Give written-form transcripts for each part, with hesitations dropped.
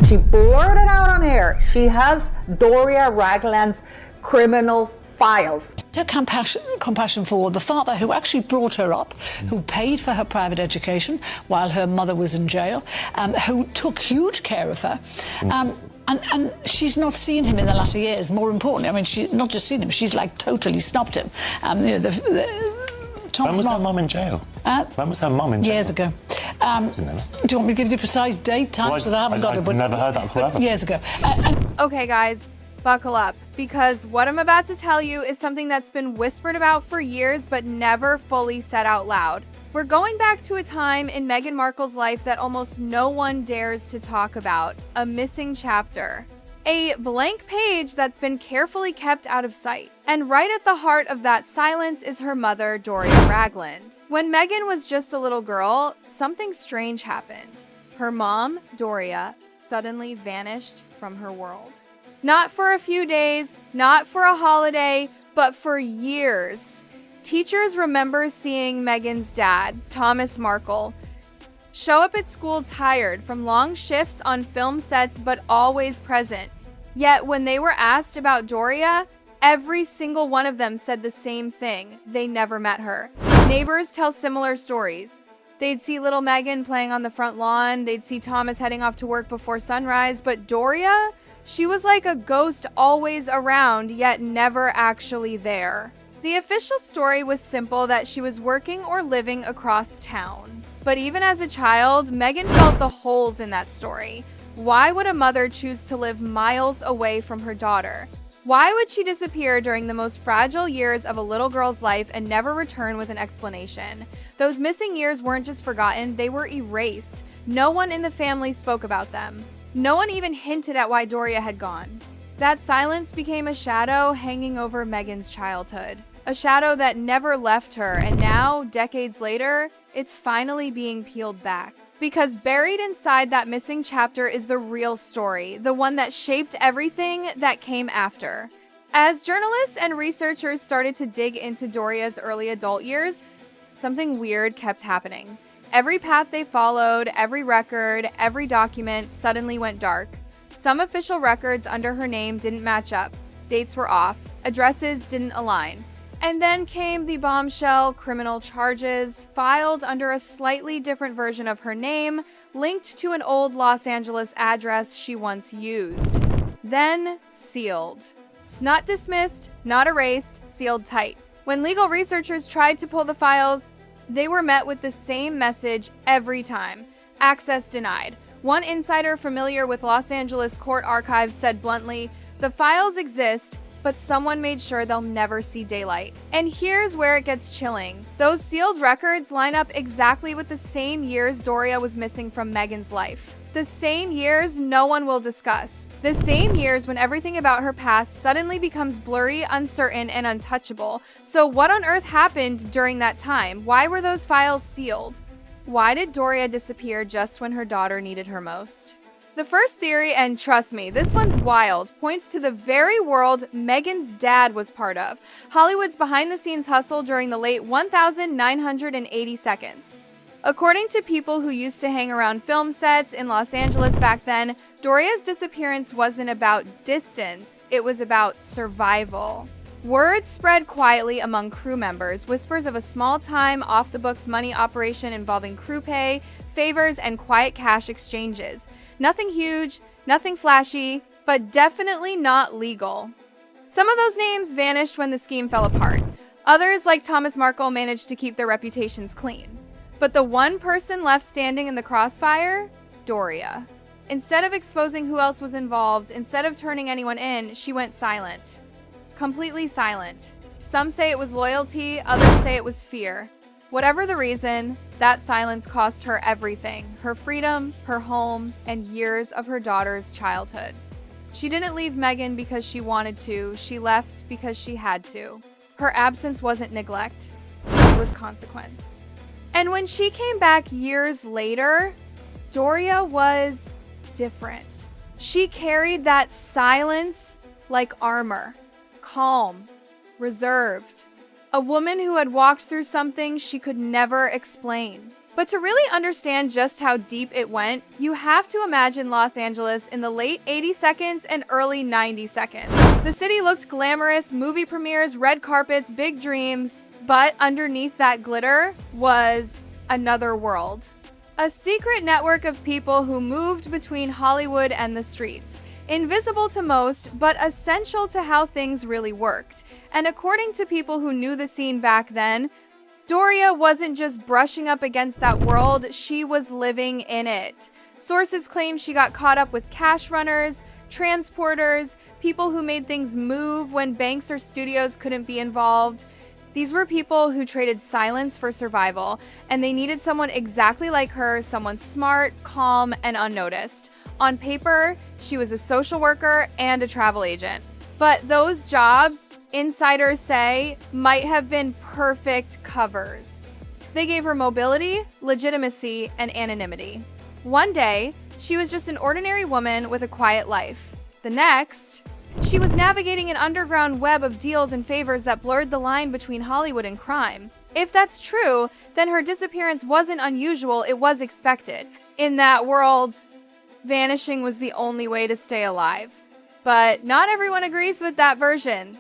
She blurted out on air she has Doria Ragland's criminal files. Her compassion for the father who actually brought her up, who paid for her private education while her mother was in jail, who took huge care of her. And she's not seen him in the latter years, more importantly. I mean, she's not just seen him, she's like totally snubbed him. When was her mum in jail? When was her mum in jail? Years ago. Do you want me to give you the precise date, time? Because I haven't got it. I've never heard that forever. Years ago. Okay, guys, buckle up, because what I'm about to tell you is something that's been whispered about for years but never fully said out loud. We're going back to a time in Meghan Markle's life that almost no one dares to talk about, a missing chapter. A blank page that's been carefully kept out of sight. And right at the heart of that silence is her mother, Doria Ragland. When Meghan was just a little girl, something strange happened. Her mom, Doria, suddenly vanished from her world. Not for a few days, not for a holiday, but for years. Teachers remember seeing Meghan's dad, Thomas Markle, show up at school tired from long shifts on film sets but always present. Yet when they were asked about Doria, every single one of them said the same thing. They never met her. Neighbors tell similar stories. They'd see little Meghan playing on the front lawn, they'd see Thomas heading off to work before sunrise, but Doria, she was like a ghost always around, yet never actually there. The official story was simple, that she was working or living across town. But even as a child, Meghan felt the holes in that story. Why would a mother choose to live miles away from her daughter? Why would she disappear during the most fragile years of a little girl's life and never return with an explanation? Those missing years weren't just forgotten, they were erased. No one in the family spoke about them. No one even hinted at why Doria had gone. That silence became a shadow hanging over Meghan's childhood. A shadow that never left her, and now, decades later, it's finally being peeled back. Because buried inside that missing chapter is the real story, the one that shaped everything that came after. As journalists and researchers started to dig into Doria's early adult years, something weird kept happening. Every path they followed, every record, every document suddenly went dark. Some official records under her name didn't match up. Dates were off. Addresses didn't align. And then came the bombshell criminal charges, filed under a slightly different version of her name, linked to an old Los Angeles address she once used. Then sealed. Not dismissed, not erased, sealed tight. When legal researchers tried to pull the files, they were met with the same message every time. Access denied. One insider familiar with Los Angeles court archives said bluntly, "The files exist, but someone made sure they'll never see daylight." And here's where it gets chilling. Those sealed records line up exactly with the same years Doria was missing from Meghan's life. The same years no one will discuss. The same years when everything about her past suddenly becomes blurry, uncertain, and untouchable. So what on earth happened during that time? Why were those files sealed? Why did Doria disappear just when her daughter needed her most? The first theory, and trust me, this one's wild, points to the very world Meghan's dad was part of. Hollywood's behind-the-scenes hustle during the late 1980 seconds. According to people who used to hang around film sets in Los Angeles back then, Doria's disappearance wasn't about distance, it was about survival. Word spread quietly among crew members, whispers of a small-time, off-the-books money operation involving crew pay, favors, and quiet cash exchanges. Nothing huge, nothing flashy, but definitely not legal. Some of those names vanished when the scheme fell apart. Others, like Thomas Markle, managed to keep their reputations clean. But the one person left standing in the crossfire? Doria. Instead of exposing who else was involved, instead of turning anyone in, she went silent. Completely silent. Some say it was loyalty, others say it was fear. Whatever the reason, that silence cost her everything. Her freedom, her home, and years of her daughter's childhood. She didn't leave Meghan because she wanted to. She left because she had to. Her absence wasn't neglect. It was consequence. And when she came back years later, Doria was different. She carried that silence like armor. Calm, reserved. A woman who had walked through something she could never explain. But to really understand just how deep it went, you have to imagine Los Angeles in the late 80 seconds and early 90 seconds. The city looked glamorous, movie premieres, red carpets, big dreams, but underneath that glitter was another world. A secret network of people who moved between Hollywood and the streets. Invisible to most, but essential to how things really worked. And according to people who knew the scene back then, Doria wasn't just brushing up against that world, she was living in it. Sources claim she got caught up with cash runners, transporters, people who made things move when banks or studios couldn't be involved. These were people who traded silence for survival, and they needed someone exactly like her, someone smart, calm, and unnoticed. On paper, she was a social worker and a travel agent. But those jobs, insiders say, might have been perfect covers. They gave her mobility, legitimacy, and anonymity. One day, she was just an ordinary woman with a quiet life. The next, she was navigating an underground web of deals and favors that blurred the line between Hollywood and crime. If that's true, then her disappearance wasn't unusual, it was expected. In that world, vanishing was the only way to stay alive. But not everyone agrees with that version,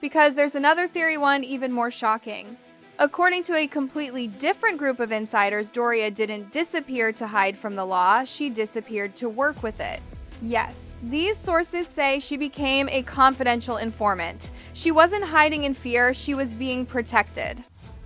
because there's another theory, one even more shocking. According to a completely different group of insiders, Doria didn't disappear to hide from the law, she disappeared to work with it. Yes, these sources say she became a confidential informant. She wasn't hiding in fear, she was being protected.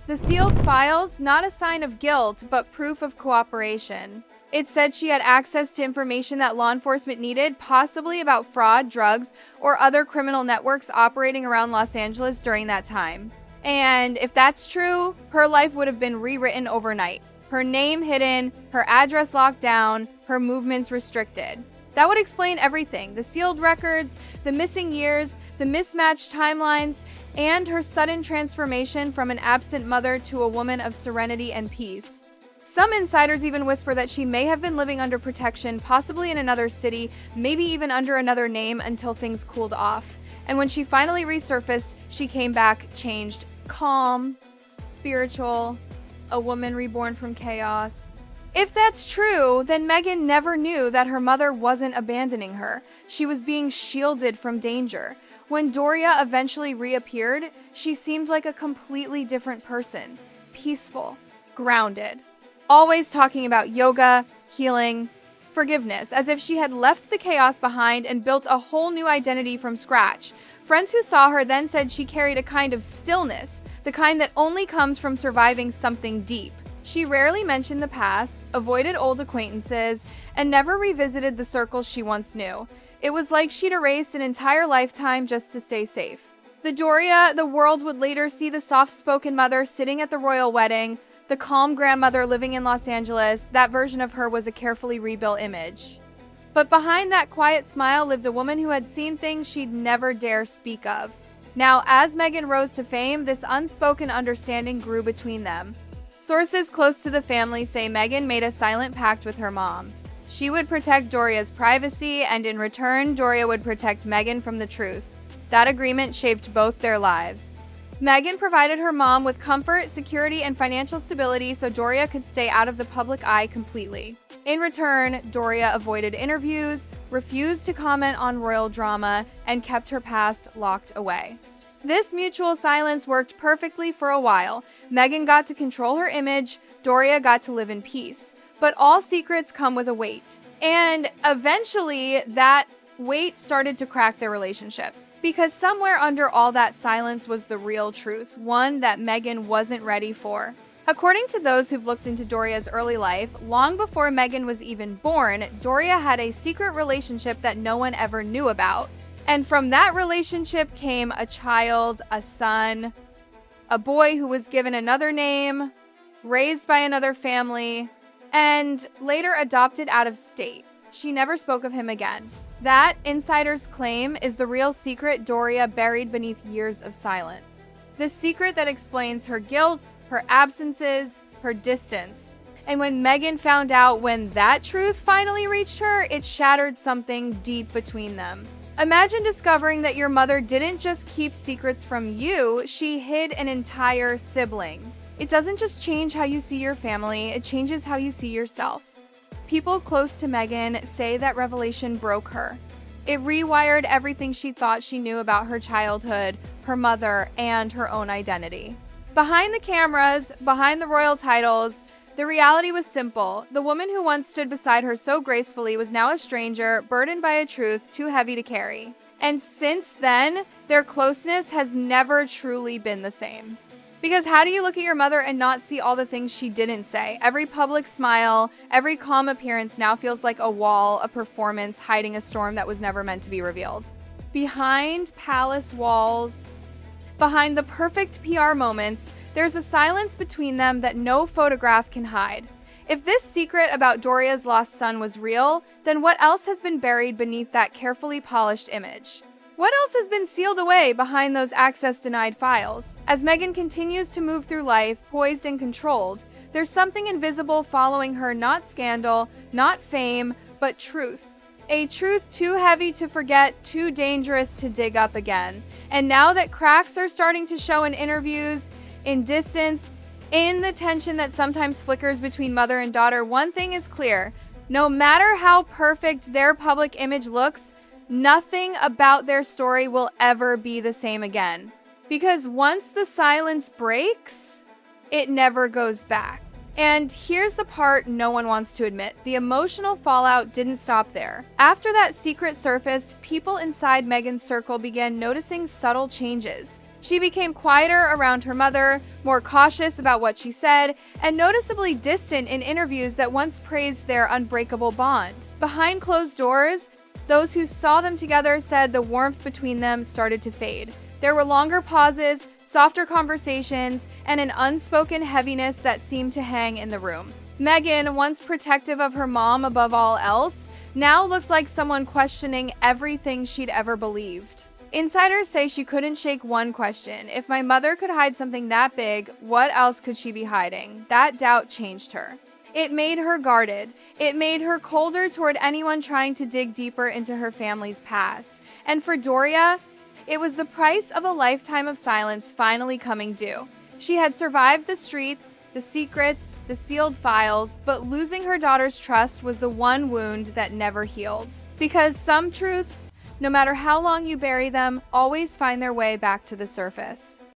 The sealed files, not a sign of guilt, but proof of cooperation. It said she had access to information that law enforcement needed, possibly about fraud, drugs, or other criminal networks operating around Los Angeles during that time. And if that's true, her life would have been rewritten overnight. Her name hidden, her address locked down, her movements restricted. That would explain everything: the sealed records, the missing years, the mismatched timelines, and her sudden transformation from an absent mother to a woman of serenity and peace. Some insiders even whisper that she may have been living under protection, possibly in another city, maybe even under another name until things cooled off. And when she finally resurfaced, she came back changed, calm, spiritual, a woman reborn from chaos. If that's true, then Meghan never knew that her mother wasn't abandoning her. She was being shielded from danger. When Doria eventually reappeared, she seemed like a completely different person. Peaceful, grounded. Always talking about yoga, healing, forgiveness, as if she had left the chaos behind and built a whole new identity from scratch. Friends who saw her then said she carried a kind of stillness, the kind that only comes from surviving something deep. She rarely mentioned the past, avoided old acquaintances, and never revisited the circles she once knew. It was like she'd erased an entire lifetime just to stay safe. The Doria the world would later see the soft-spoken mother sitting at the royal wedding, the calm grandmother living in Los Angeles. That version of her was a carefully rebuilt image. But behind that quiet smile lived a woman who had seen things she'd never dare speak of. Now, as Meghan rose to fame, this unspoken understanding grew between them. Sources close to the family say Meghan made a silent pact with her mom. She would protect Doria's privacy, and in return, Doria would protect Meghan from the truth. That agreement shaped both their lives. Meghan provided her mom with comfort, security, and financial stability so Doria could stay out of the public eye completely. In return, Doria avoided interviews, refused to comment on royal drama, and kept her past locked away. This mutual silence worked perfectly for a while. Meghan got to control her image, Doria got to live in peace. But all secrets come with a weight. And eventually, that weight started to crack their relationship. Because somewhere under all that silence was the real truth, one that Meghan wasn't ready for. According to those who've looked into Doria's early life, long before Meghan was even born, Doria had a secret relationship that no one ever knew about. And from that relationship came a child, a son, a boy who was given another name, raised by another family, and later adopted out of state. She never spoke of him again. That, insiders claim, is the real secret Doria buried beneath years of silence. The secret that explains her guilt, her absences, her distance. And when Meghan found out when that truth finally reached her, it shattered something deep between them. Imagine discovering that your mother didn't just keep secrets from you, she hid an entire sibling. It doesn't just change how you see your family, it changes how you see yourself. People close to Meghan say that revelation broke her. It rewired everything she thought she knew about her childhood, her mother, and her own identity. Behind the cameras, behind the royal titles, the reality was simple. The woman who once stood beside her so gracefully was now a stranger, burdened by a truth too heavy to carry. And since then, their closeness has never truly been the same. Because how do you look at your mother and not see all the things she didn't say? Every public smile, every calm appearance now feels like a wall, a performance hiding a storm that was never meant to be revealed. Behind palace walls, behind the perfect PR moments, there's a silence between them that no photograph can hide. If this secret about Doria's lost son was real, then what else has been buried beneath that carefully polished image? What else has been sealed away behind those access-denied files? As Meghan continues to move through life, poised and controlled, there's something invisible following her, not scandal, not fame, but truth. A truth too heavy to forget, too dangerous to dig up again. And now that cracks are starting to show in interviews, in distance, in the tension that sometimes flickers between mother and daughter, one thing is clear. No matter how perfect their public image looks, nothing about their story will ever be the same again. Because once the silence breaks, it never goes back. And here's the part no one wants to admit. The emotional fallout didn't stop there. After that secret surfaced, people inside Meghan's circle began noticing subtle changes. She became quieter around her mother, more cautious about what she said, and noticeably distant in interviews that once praised their unbreakable bond. Behind closed doors, those who saw them together said the warmth between them started to fade. There were longer pauses, softer conversations, and an unspoken heaviness that seemed to hang in the room. Meghan, once protective of her mom above all else, now looked like someone questioning everything she'd ever believed. Insiders say she couldn't shake one question. If my mother could hide something that big, what else could she be hiding? That doubt changed her. It made her guarded. It made her colder toward anyone trying to dig deeper into her family's past. And for Doria, it was the price of a lifetime of silence finally coming due. She had survived the streets, the secrets, the sealed files, but losing her daughter's trust was the one wound that never healed. Because some truths, no matter how long you bury them, always find their way back to the surface.